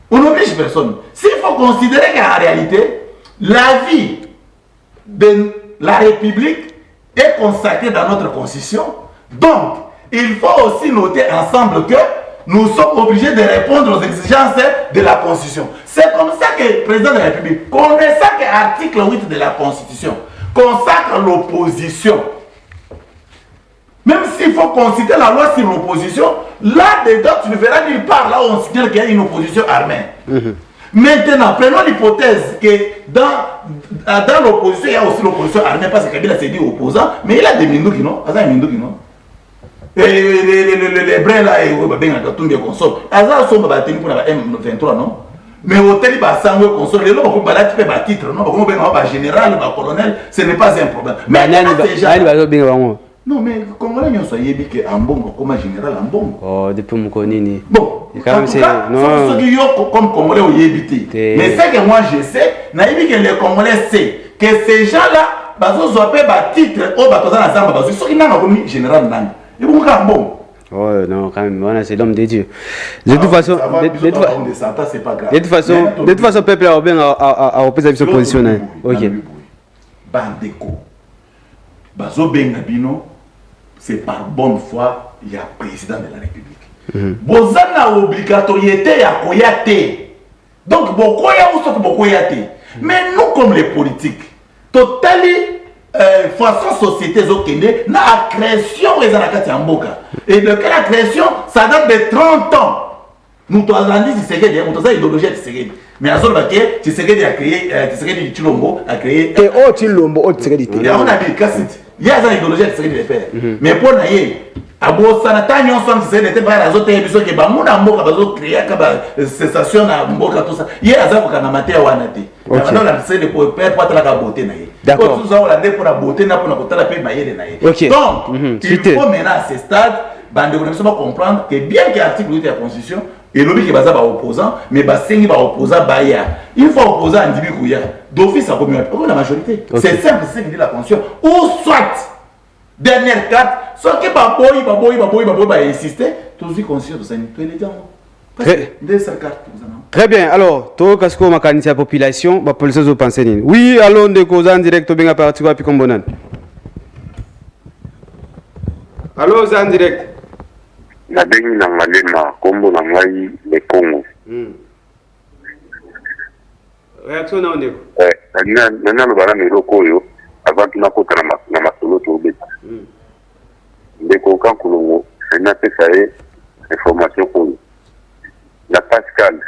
On n'oblige personne. S'il faut considérer qu'en réalité, la vie de la République est consacrée dans notre constitution, donc, il faut aussi noter ensemble que nous sommes obligés de répondre aux exigences de la Constitution. C'est comme ça que le président de la République, connaissant que l'article 8 de la Constitution consacre l'opposition, même s'il faut considérer la loi sur l'opposition, là-dedans, tu ne verras nulle part là où on signale qu'il y a une opposition armée. Maintenant, prenons l'hypothèse que dans l'opposition, il y a aussi l'opposition armée, parce que Kabila s'est dit opposant, mais il a des Mindouki, non? Les brins là, ils vont bien dans tout le console. Azar sont battus pour la M23, non? Mais au tel bassango console, les gens vont balader par titre, non? Vont bien avoir général, colonel, ce n'est pas un problème. Mais non, mais comment les gens sont yébis en bon, comme général en bon? Oh, depuis mon connu. Bon, non, ceux qui ont comme Congolais au yébité. Mais ce que moi je sais, naïbi que les Congolais savent que ces gens-là, ils ont un titre, au bataille ensemble, parce que ceux qui n'ont pas général n'ont. Et bon, oh non, quand même, voilà, c'est l'homme de Dieu. De toute façon, de toute façon, peuple a bien à opposer sa position. Ok. Bandeko, Bazo Bengabino, c'est par bonne foi, il y a président de la République. Bozana obligatoriété à Koyate. Donc, Bokoya ou ce Bokoyate. Mais nous, comme les politiques, totalement. Façon société zokende na création et de la création ça date de 30 ans. Nous t'avons dit Tshisekedi, nous t'avons idéologie de Tshisekedi. Mais à ce moment-là, Tshisekedi a créé Tshisekedi Chilombo a créé. Et oh Chilombo, oh Tshisekedi. Il y a on a dit cassette. Il y a une idéologie de Tshisekedi de faire. Mais pour naïe, à Bosanata nyon son Tshisekedi n'était pas la zone télévision qui ba mona mboka bazo créer kaba cessation na mboka tout ça. Il y a ça pour kana maté wanate. Maintenant la Tshisekedi pour perdre pas la beauté naïe. D'accord. Tout ça on l'a dit pour la beauté na pour la côté la paix maïe naïe. Donc il faut maintenant à ce stade bande de comprendre que bien que l'article 8 de la Constitution et l'objet qui est opposant, mais basengi ba opposant baya. Il faut opposer à Ndibi Kouya. D'office à communauté. Pour la majorité. C'est simple, c'est ce que dit la Constitution. Ou soit dernière carte, soit que ba insister, tout ce Constitution tout ça ni les gens. Très bien. Alors, toi qu'est-ce que ma candidature la population, ba police zo penser ni. Oui, allons de cause en direct au benga parti quoi puis comme bonan. Allô, en direct. Na bengi na malema kombo na ngai le Congo. Réaction na ondeko. Nana no bana miloko yo avant tuna kota na masolo to beta. Ndeko kankulongo na pesa information ko. La Pascal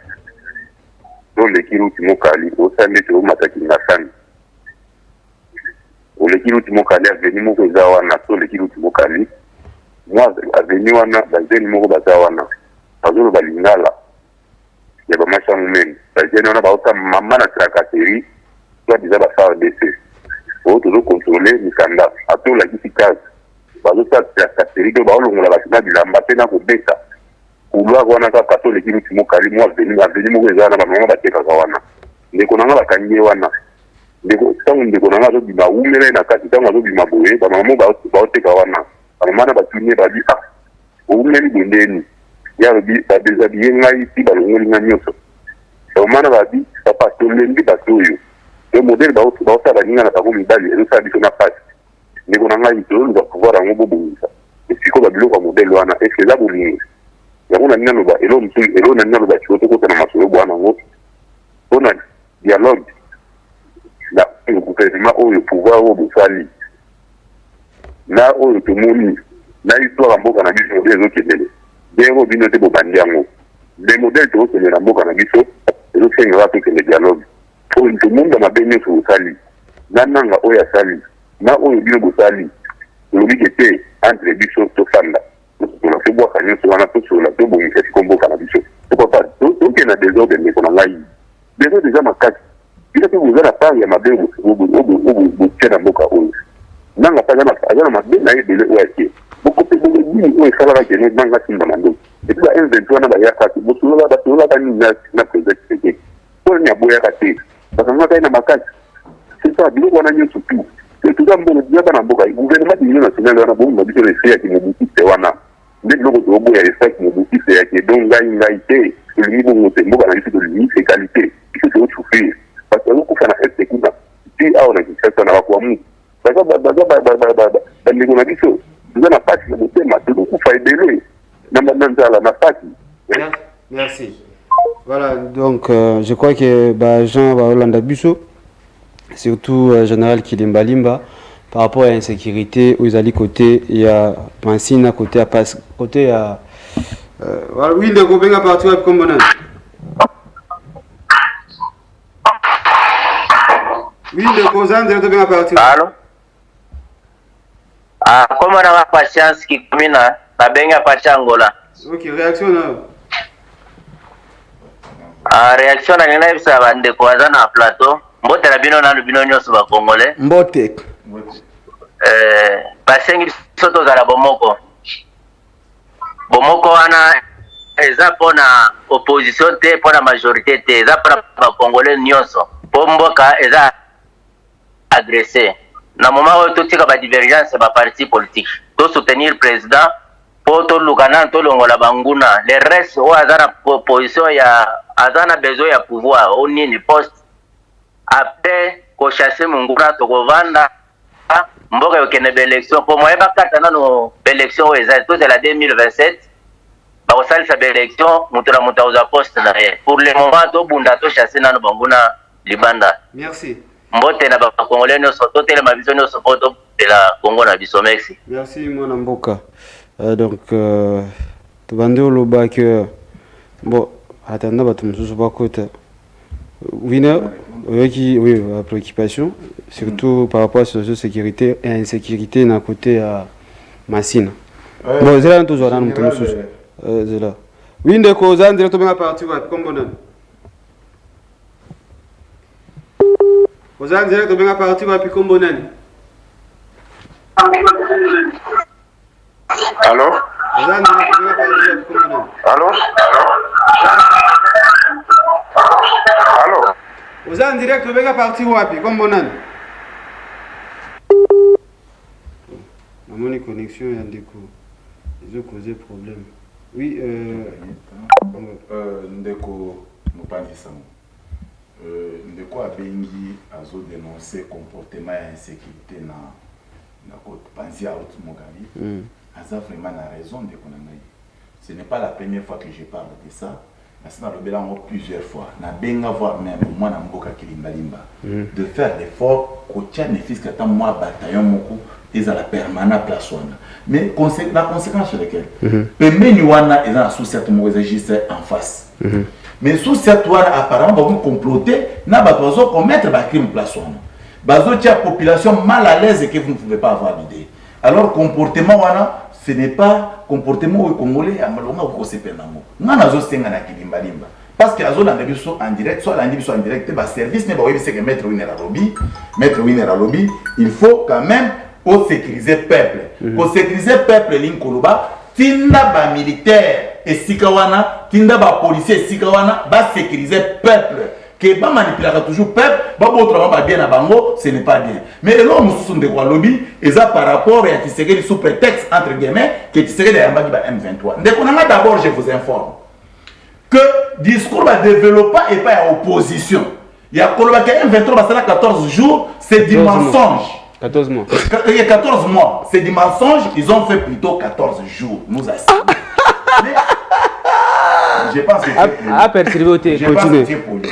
do le kiruti mokali o sande to mataki na sani. O le kiruti mokali aveni moko zawa na to le kiruti mokali. Moi, aveni wana bazeni moko bazawana bazolo balingala ya bamasha mumeni bazeni wana baota mama na trakateri soit déjà bafa DC o tozo contrôler mikanda ato la kisi kazi bazota série que baolongola basina bilamba pe na kobeta kulwa wana ka katole kimu timokali mo aveni mo ezana banonga batekaka wana ndeko nanga bakanye wana ndeko nanga zo bima umele na kati tango zo bima boye ba mama baoteka wana ba mama batunye badi umeli bondeni ya bi badezabie ngai ti balongoli nga nyonso ba mama badi papa tolendi batoyo le modèle baosala ninga na bango mibali ezosala biso na pasi ndeko na ngai toluka pouvoir yango bobongisa esiko babiloko ya modèle wana eske eza bolingi yango na nina loba elo na nina loba tiko tokota na masolo bwana yango mpona dialogue na gouvernement oyo pouvoir oyo bosali na oyo tomoni na histoire ya mboka na biso modèle ezokendele ndenge bino te bobandi yango le modèle tokokende na mboka na biso ezosengaka tokende dialogue oyo tomonda mabe nyonso bosali na nanga oyo asali na oyo bino bosali tolobi ke te entre biso tofanda tosola tobwaka nyonso wana tosola tobongisa siko mboka na biso topapa tokende na desordre ndeko na ngai desordre eza makasi bino mpe boza na part ya mabe botia na mboka oyo nanga mpe aza na mabe na ye ebele oyo atie bokope bobini oyo esalaka kene nanga simba na ndo epi ba M23 wana bayakaki basololaka nini na président Tshisekedi oyo ni aboyaka te bakangaka ye na makasi c'est ça biloko wana nyonso tu toza mbongo diaka na mboka gouvernement d'union nationale wana bomba biso refe yaki mobukise wana nde biloko toboya respect mobukise yaki donc ngai te tolingi bongo te mboka na biso tolingi égalité biso tozosouffrir parce que azokufa na este kuna ti awa na kinshasa na bakwamu bandeko na biso toza na pasi na motema tozokufa ebele na nzala na pasi. Merci. Voilà, donc je crois que Jean Baolanda Busso, surtout général Kilimba Limba, par rapport à l'insécurité, où ils allaient côté, il y a Mansina, côté à Pass, côté à. Voilà, oui, le groupe est parti avec Combonan. Oui, le cousin de l'autre est parti. Allô? Ah, comment on a patience qui commina, la benga pachangola. Ok, réaction là. Réaction na nina bisa bande ko azana plateau mbote la bino na bino nyoso ba congolais mbote basengi soto za la bomoko wana eza pona opposition te pona majorité te eza para ba congolais nyoso bomboka eza agressé na moment où tout tika ba divergence ba parti politique to soutenir président poto lukana to longola banguna le reste o azana position ya azana besoin ya pouvoir au nini poste après ko chasser mungura to kovanda mboka yokene be élection pour moi ba kata nano élection eza to de la 2027 ba ko salisa be élection mutura mutauza poste na ye pour le moment to bunda to chasser nano banguna libanda. Merci. Mbote na ba congolais no soto tele ma vision no sopoto de la Congo na biso merci. Merci mon mboka. Donc tu bande au loba que bon attendez bato mosusu bakota wina oyoki oui préoccupation surtout par rapport à la sécurité et insécurité na côté à Massina bon zela toujours na moto mosusu zela winde ko zandire to benga parti wa kombonana ozandire to benga parti wa kombonana. Allô? Allô? Allô? Vous êtes en direct, vous êtes parti où? Comme bon an. Mon connexion est en déco. Ils ont causé problème. Oui, Ndeko Mopanisa. Ndeko Abengi a dénoncé comportement et insécurité na Panzia Haute Mogabi. Aza vraiment la raison de Konangaï. Ce n'est pas la première fois que je parle de ça. Parce que nous avons plusieurs fois. Nous avons voir même moi dans Mboka Kilimba Limba de faire l'effort qu'au ne fils que tant moi bataillon moko et à la permanente place mais la conséquence sur laquelle mais nous wana et dans sous cette mauvaise juste en face. Mais sous cette wana apparemment vont comploter na bazo commettre ba crime place wana. Bazo tia population mal à l'aise et que vous ne pouvez pas avoir l'idée. Alors comportement wana ce n'est pas comportement au Congolais à Malonga ou au Sepenango. Nous avons senga na Kilimba Limba. Parce que Azo n'a soit en direct, soit en direct, bah service, mais bah oui, c'est que mettre winner à lobby, il faut quand même pour sécuriser le peuple. Pour sécuriser le peuple, l'inkoloba, tinda ba militaire et sikawana, tinda ba policier et sikawana, ba sécuriser le peuple. Que ba manipuler toujours peuple, ba autrement ba bien à bango, ce n'est pas bien. Mais l'homme sous son devoir lobby, et ça par rapport à Tshisekedi sous prétexte entre guillemets que Tshisekedi a yambaki ba M23. Donc d'abord je vous informe que discours va développer et pas à opposition. Il y a M23 va 14 jours, c'est du mensonge. 14 mois. Il y a 14 mois, c'est du mensonge, ils ont fait plutôt 14 jours. Nous assumons. Je pense que tu es poli.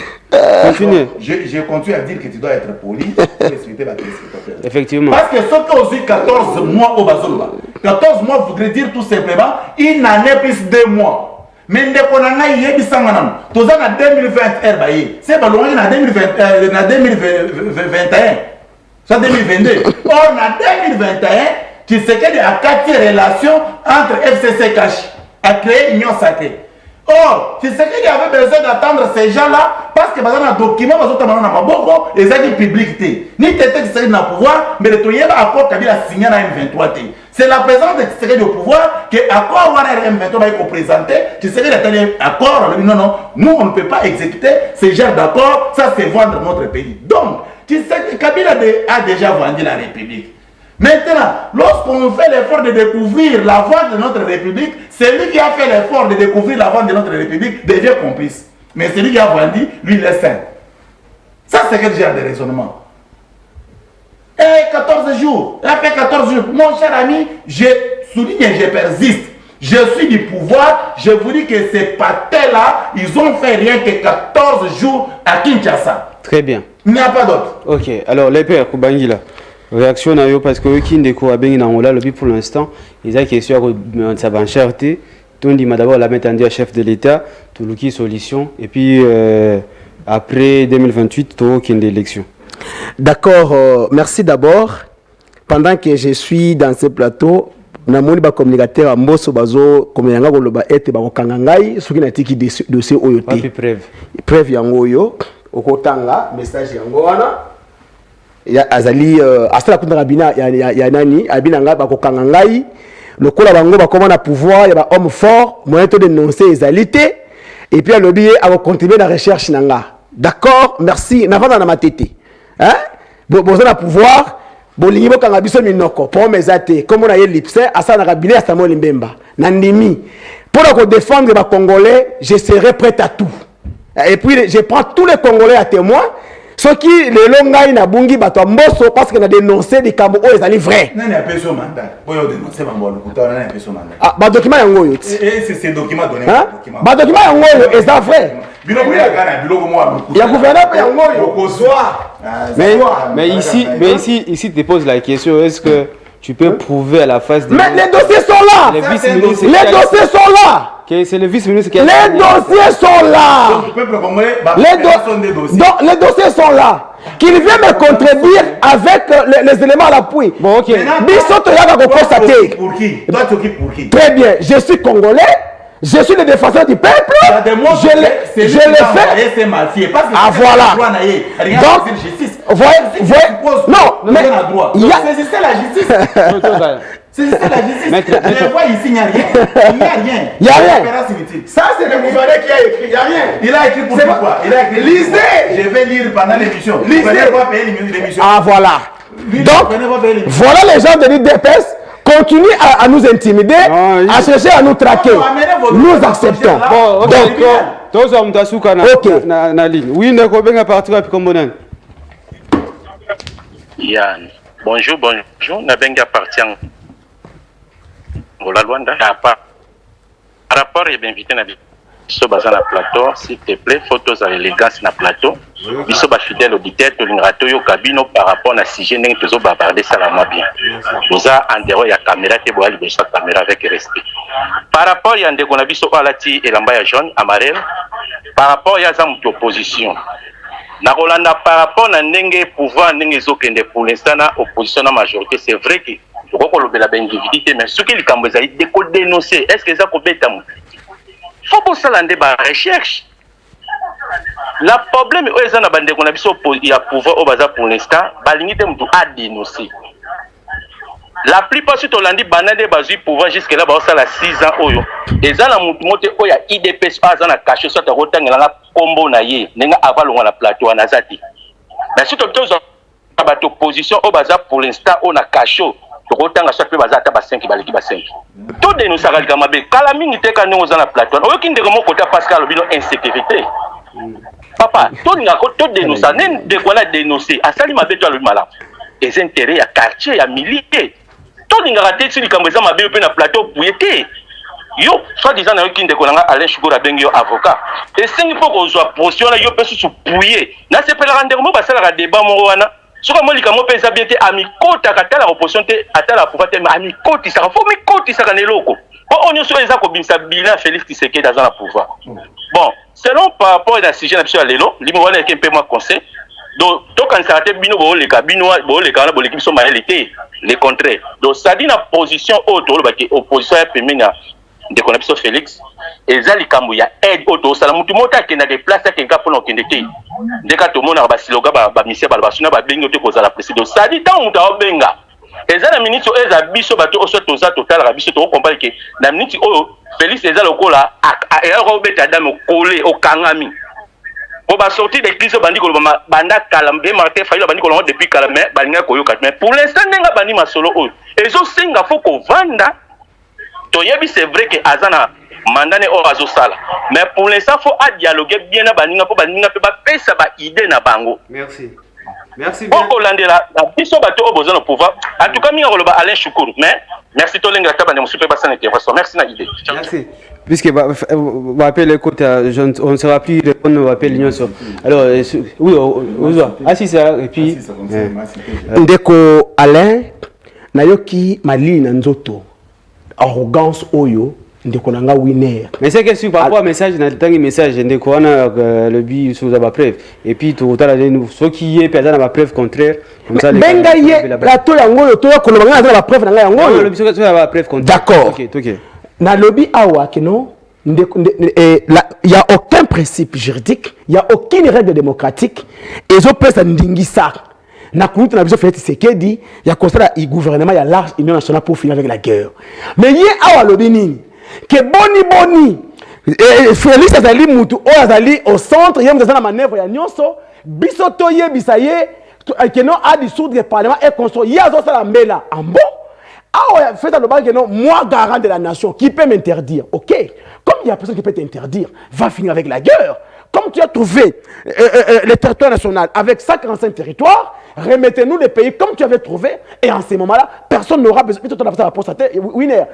Continuez. Je continue à dire que tu dois être poli pour respecter la téléspectateur. Effectivement. Parce que ce que aussi 14 mois au Bazoloba, 14 mois voudrait dire tout simplement une année plus 2 mois. Mais dès qu'on a eu des sanganam, tout ça en 2020, c'est pas loin en 2021. C'est 2022. Or, en 2021, tu sais qu'il y a 4 relations entre FCC Cash à créer l'Union sacrée. Or, tu sais qu'il avait besoin d'attendre ces gens-là parce que dans un document, ils ont une publicité. Ni t'étais qui serait dans le pouvoir, mais le troisième accord qu'il a signé dans M23. C'est la présence de Tshisekedi au pouvoir que l'accord M23 va être présenté. Tshisekedi a un accord. Non, non, nous on ne peut pas exécuter ce genre d'accord. Ça, c'est vendre notre pays. Donc, tu sais que Kabila a déjà vendu la République. Maintenant, lorsqu'on fait l'effort de découvrir la vente de notre République, celui qui a fait l'effort de découvrir la vente de notre République devient complice. Mais celui qui a vendu, lui, il est saint. Ça, c'est quel genre de raisonnement? Et 14 jours, il a fait 14 jours. Mon cher ami, je souligne et je persiste. Je suis du pouvoir, je vous dis que ces pâtés-là, ils ont fait rien que 14 jours à Kinshasa. Très bien. Il n'y a pas d'autre. Ok, alors les pères, Koubangila, réaction à eux parce que eux qui ne découvrent pas bien le but pour l'instant, ils ont question de sa bancherté. Tout le monde d'abord la mettre en chef de l'État, tout le qui solution, et puis après 2028, tout qui est d'élection. D'accord, merci d'abord. Pendant que je suis dans ce plateau, namoni ba communicateur a mboso bazo komenanga koloba ete ba kokangangai soki na tiki dossier oyo te. Pas preuve. Preuve yango yo okotanga message yango wana ya azali asala kunda kabina ya nani abinanga ba kokangangai lokola bango ba komana pouvoir ya ba homme fort moyen de dénoncer ezalité et puis alobi a contribuer la recherche nanga. D'accord, merci. Na vanda na matete. Hein? Bozo na pouvoir bolingi kanga biso minoko pour mesate comme on a eu l'ipse asa na kabila asa mo limbemba nandimi pour défendre les Congolais je serai prêt à tout et puis je prends tous les Congolais à témoin ceux qui les longai na bungi bato mboso parce que na dénoncer des cambo o ezali vrai nani appelle son mandat boyo dénoncer bangolo kutana nani appelle son mandat ba document yango yo et c'est ces documents donnés ba document yango yo est vrai biloko ya kana biloko mo ya gouverneur yango yo okozwa mais ici te pose la question, est-ce que tu peux prouver à la face des... Mais les dossiers sont là. Les dossiers sont là. C'est le vice-ministre qui a... Les dossiers sont là. Les dossiers sont là. Qu'il vient me contredire avec les éléments à l'appui. Bon, ok. Pour qui? Toi, tu occupes pour qui? Très bien. Je suis congolais. Je suis le défenseur du peuple. Je le fais. Ah voilà. Donc, voyez, non, mais il y a... C'est la justice. C'est la justice. Je vois ici, il n'y a rien. Il n'y a rien. Il n'y a rien. Ça, c'est le gouverneur qui a écrit. Il n'y a rien. Il a écrit pour quoi? Il a écrit. Lisez. Je vais lire pendant l'émission. Lisez. Vous n'allez pas payer l'émission. Ah voilà. Donc, voilà les gens de l'IDPS. Continuez à nous intimider, à chercher à nous traquer. Nous acceptons. Bon, ok. Oui, nous partir comme Yann. Bonjour. Nabenga parti en Luanda. Par rapport à l'invité na biso baza na plateau, s'il te plaît, photos à l'élégance na plateau. Biso ba fidèle auditeur to lingrato yo kabino par rapport na sujet ndenge tozo bavarder ça la moi bien. Boza en dehors ya caméra te boali beso caméra avec respect. Par rapport ya ndeko na biso alati elamba ya jaune amarel, par rapport ya za muto opposition. Na Rolanda par rapport na ndenge pouvoir ndenge ezokende pour l'instant na opposition na majorité, c'est vrai que pourquoi le bela bendividité mais ce qui likambo ezali déco dénoncer, est-ce que ça ko beta mu? Faut pour ça l'ande ba recherche. La problème est que na bande qu'on a biso il y a pouvoir au bazar pour l'instant, balingi te mutu a dénoncer. La plupart si tolandi banane bazui pouvoir jusque là ba ça la 6 ans oyo. Eza na mutu mote oya IDPS aza na caché soit rotangela na kombo na ye nenga avalonga na plateau na zati. Mais si tozo ba opposition o baza pour l'instant on a caché rotanga soit pe baza ta ba 5 baliki ba 5. To dénoncer kalika mabe kala mingi te ka nengo za na plateau. Oyo kinde ko kota Pascal obino insécurité. Papa, to dénoncer nen de quoi la dénoncer. Asali mabe to le malin. Les intérêts à quartier à milliers. Tout le monde a été sur le Cambodge, ma belle na plateau pour été. Yo, soit disant na qui ndekolanga Alain Chukura bengi avocat. Et c'est il faut qu'on soit position là yo peut se pouiller. Na c'est pas la rendre mo basala ka débat mo wana. Soka mo likamo pensa bien te ami kota kata la opposition te atala pouvoir te ami koti ça faut mi koti ça kana loko. Bon on yo so eza ko bimsa bilan Félix Tshisekedi dans la pouvoir. Bon, selon par rapport à la sujet na lelo, limo wana ke peu moi conseil. Donc, quand ça a été bino les cabines, l'équipe sont malétés, les contraires. Donc, ça dit la position autour de l'opposition féminine de connexion Félix, et ça, les Cambouya aide autour, ça la moutou mota qui n'a des places qui n'a pas l'enquête. Dès que tout le monde a basé le gars, Michel Balbasuna, Bengo, te cause à la présidence. Ça dit tant on t'a benga. Et ça, la ministre, elle a biso bateau au soit aux total, la biso, tu comprends que la ministre, Félix, les a le cola, et elle remet à dame collé au Kangami. On va sortir des crises bandi ko banda kalambe marté faïla bandi ko depuis kalamé baninga ko yokat mais pour l'instant nenga bandi masolo o ezo senga faut ko vanda to yebi c'est vrai que azana mandane o azo sala mais pour l'instant faut à dialoguer bien na baninga pour baninga pe ba pesa ba idée na bango. Merci. Merci bien. On Holandela la biso bato o besoin de pouvoir en tout cas mi ngoloba Alain Chukuru mais merci to lenga tabane musupe basana intervention merci na idée. Merci. Puisque on va appeler le côté, on ne sera plus répondre, on va appeler l'union. Alors, oui, ah si ça, et puis. Ndeko Alain, nayoki mali na nzoto, arrogance oyo, ndeko nanga winner. Mais c'est que sur par rapport au message, dans le message, ndeko on a le but sur la preuve. Et puis tout à l'heure, ceux qui est perdant la preuve contraire, comme ça. Benga ye, la to yango yo to ko na la preuve na yango. Le but sur la preuve contraire. D'accord. Ok. Na lobby awa keno il y a aucun principe juridique, il y a aucune règle démocratique et zo pesa ndingisa na kuruta na biso Félix Tshisekedi il y a constat le gouvernement il y a large union nationale pour finir avec la guerre mais ye awa lobby nini que boni Félix azali mutu o azali au centre yem za na manœuvre ya nyonso biso to ye bisaye keno a dissoudre le parlement et construire ya zo sala mbela ambo. Ah, fait le bac, non, moi, garant de la nation, qui peut m'interdire? Ok. Comme il y a personne qui peut t'interdire, va finir avec la guerre. Comme tu as trouvé le territoire national avec 145 territoires, remettez-nous les pays comme tu avais trouvé. Et en ce moment-là, personne n'aura besoin. Toi, tu as posé la poste. Winner.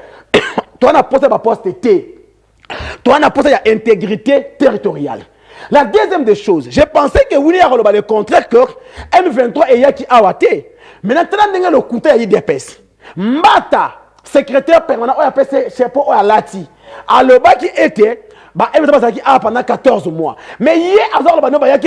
Toi, tu as posé la poste. Toi, tu as posé l'intégrité territoriale. La deuxième des choses, j'ai pensé que Winner a le contraire que M23 et Yaki Awate. Maintenant, tu as le coup de l'IDPS. Mbata, secrétaire permanent, on appelle Chepo Alati. Aloba qui était, pendant 14 mois. Mais hier,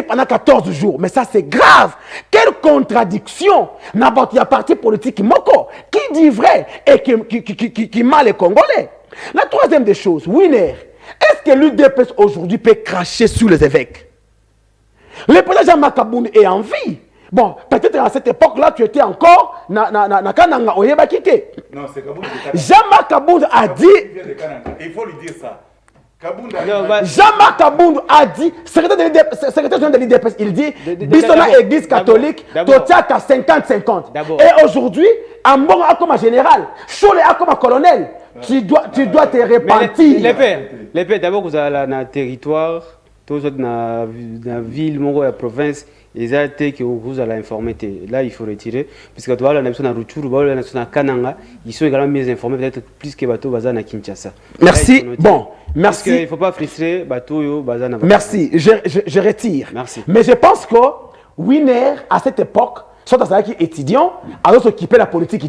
pendant 14 jours. Mais ça, c'est grave. Quelle contradiction n'a pas y a parti politique Moko qui dit vrai et qui ment les Congolais. La troisième des choses, Winner, est-ce que l'UDPS aujourd'hui peut cracher sur les évêques? Le président Jean-Marc Kabound est en vie. Bon, peut-être à cette époque-là, tu étais encore na Kananga Oyeba quitté. Non, c'est Kabound. Jean-Marc Kabound a dit. Il faut lui dire ça. Jean-Marc Kabound a dit, secrétaire général de l'IDPS, il dit, Bissona Église catholique, Totiak à 50-50. Et aujourd'hui, Ambon a comme général, Cholet a comme colonel. Tu dois te repentir. Les pères, d'abord, vous avez un territoire, dans la ville, la province. Les actes que vous allez informer, là il faut retirer, puisque tu vois la nation à Rutshuru, la nation à Kananga, ils sont également mieux informés, peut-être plus que Bateau Bazan à Kinshasa. Merci. Bon, merci. Il ne faut pas frustrer Bateau Bazan. Merci, je retire. Merci. Mais je pense que Winner, à cette époque, soit à qui étudiant, alors s'occuper de la politique.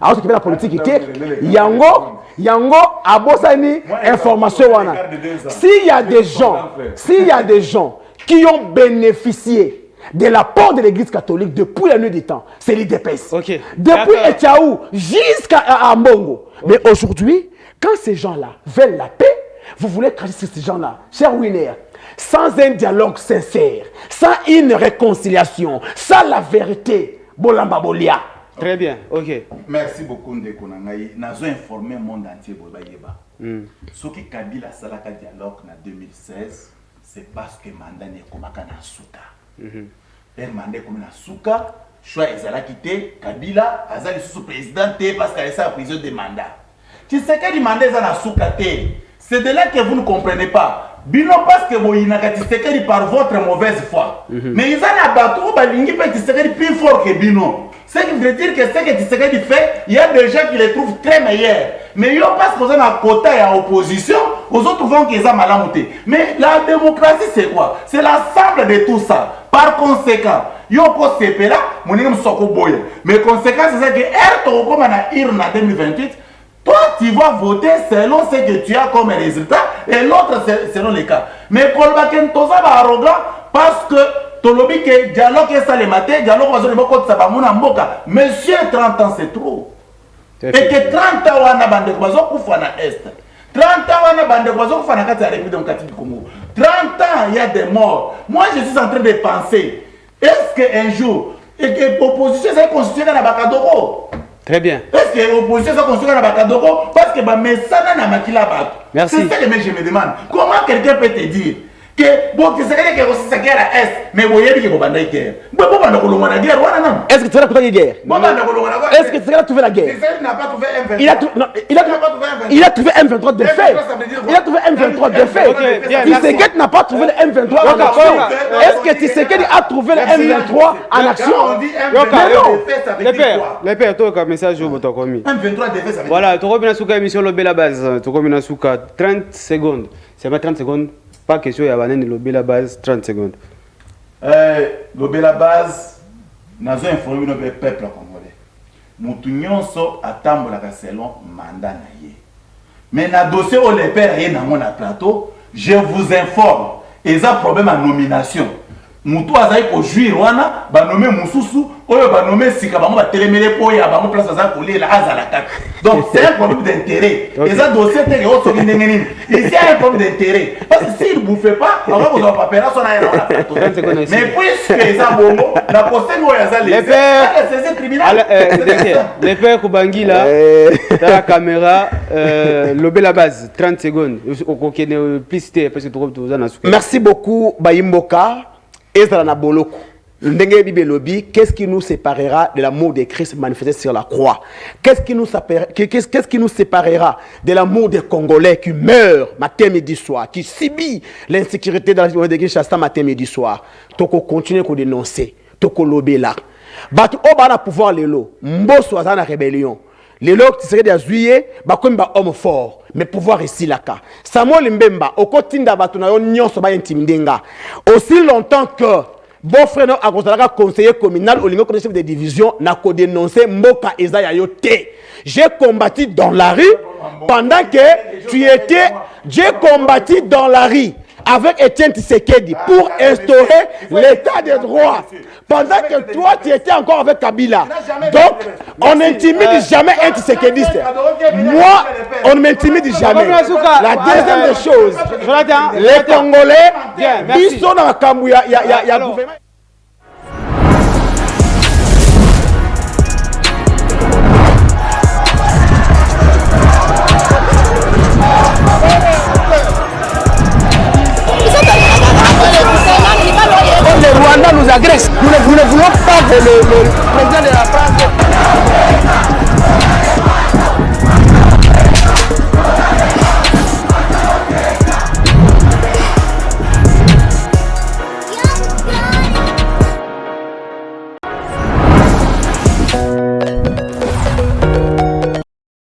Alors s'occuper de la politique, Yango, Abosani, information. S'il y a des gens qui ont bénéficié de l'apport de l'église catholique depuis la nuit des temps, c'est l'IDPS. Okay. Depuis Etiaou jusqu'à Mbongo. Okay. Mais aujourd'hui, quand ces gens-là veulent la paix, vous voulez cracher sur ces gens-là, cher Winner, sans un dialogue sincère, sans une réconciliation, sans la vérité, Bolamba Bolia, Très bien, ok. Merci beaucoup Ndeko Nangaï. Nous avons informé le monde entier. Ce qui Kabila Salaka dialogue en 2016, c'est parce que le mandat n'est pas na souka. Le mandat est na souka. Choix Ezala quitté Kabila, Azali sous-président parce qu'elle est en prison de mandat. Tu sais que le mandat est na souka. C'est de là que vous ne comprenez pas. Bino parce que vous Tshisekedi par votre mauvaise foi. Mais ils ont abattu Balingi parce que Tshisekedi plus fort que Bino. Ce qui veut dire que ce que Tshisekedi fait, il y a des gens qui les trouvent très meilleurs. Mais yo parce que vous avez un quota et à opposition, aux autres vont qu'ils ont malamouté. Mais la démocratie c'est quoi? C'est l'ensemble de tout ça. Par conséquent, yo ko sepela, moninga msoko boya. Mais conséquent c'est ça que Erto comme na IRNA 2028. Toi, tu vas voter selon ce que tu as comme résultat et l'autre selon les cas. Mais Kolbaken Toza va arrogant parce que Tolobi que dialogue est ça le matin, dialogue va se beaucoup de Sabamuna Mboka. Monsieur, 30 ans c'est trop. Et que 30 ans on a bandé Kwazo Koufana Est. 30 ans on a bandé Kwazo Koufana Kati à la République démocratique du Congo. 30 ans il y a des morts. Moi je suis en train de penser, est-ce qu'un jour, et que l'opposition s'est constituée dans la Bakadoro? Très bien. Est-ce que l'opposition s'est constituée dans la Bakadoro? Parce que Messana n'a pas la. Merci. C'est ça que je me demande. Comment quelqu'un peut te dire que bon, tu sais que aussi sa guerre à Est, mais vous voyez que vous avez guerre. Est-ce que tu as trouvé la guerre? Est-ce que tu as trouvé la guerre? Il n'a pas trouvé M23. Il a trouvé M23 de fait. Il a trouvé M23 de fait. Tshisekedi n'a pas trouvé le M23 en action. Est-ce que Tshisekedi a trouvé le M23 en action? Les pères, toi, comme message, je vous commis. M23 de fait, ça veut dire. Voilà, tu reviens sur la émission Lobé la base. Tu reviens sur 30 secondes. C'est pas 30 secondes. Pas question, il y a un Lobé la base, 30 secondes. Lobé la base, nous avons informé le peuple congolais. Nous avons attendu la selon mandat. Mais dans le dossier où les pères sont dans mon plateau, je vous informe, il y a un problème à nomination. Moutou azaï pour jouir wana ba nommé Moussoussou oyo ba nommé Sika ba ba télémélé pour ya ba mo place azaï pour la azalaka. Donc c'est un problème d'intérêt. Et ça dossier té o so ngengeni. Ici il y a un problème d'intérêt parce que s'il vous fait pas, on va vous en papier là son na. Mais puisque ça bongo na poste ngo ya zali. Les pères c'est tribunal. Les pères Kubangila la caméra Lobé la base 30 secondes. Okokene publicité parce que tu vas na. Merci beaucoup Bayimboka. Ezra na boloko. Ndenge bibelobi, qu'est-ce qui nous séparera de l'amour de Christ manifesté sur la croix? Qu'est-ce qui nous séparera de l'amour des Congolais qui meurent matin, midi, soir, qui subit l'insécurité dans la ville de Kinshasa matin, midi, soir? Toko continuer à dénoncer, toko lobé là. Batu obana pouvoir lelo, mboso azana rébellion. Les locs qui seraient des juillet, comme des hommes forts, mais pouvoir ici là. Samuel Mbemba, au quotidien de la union, ça va intimider. Aussi longtemps que bon frère a conseiller communal au niveau de division n'a qu'à dénoncer Mboka Ezaya Yote. J'ai combattu dans la rue pendant que tu étais. J'ai combattu dans la rue avec Etienne Tshisekedi pour instaurer l'état de droit. Pendant que toi, tu étais encore avec Kabila. Donc, on n'intimide jamais un Tshisekediste. Moi, on ne m'intimide jamais. La deuxième des choses, les Congolais, ils sont dans la Kambouya, il y a gouvernement.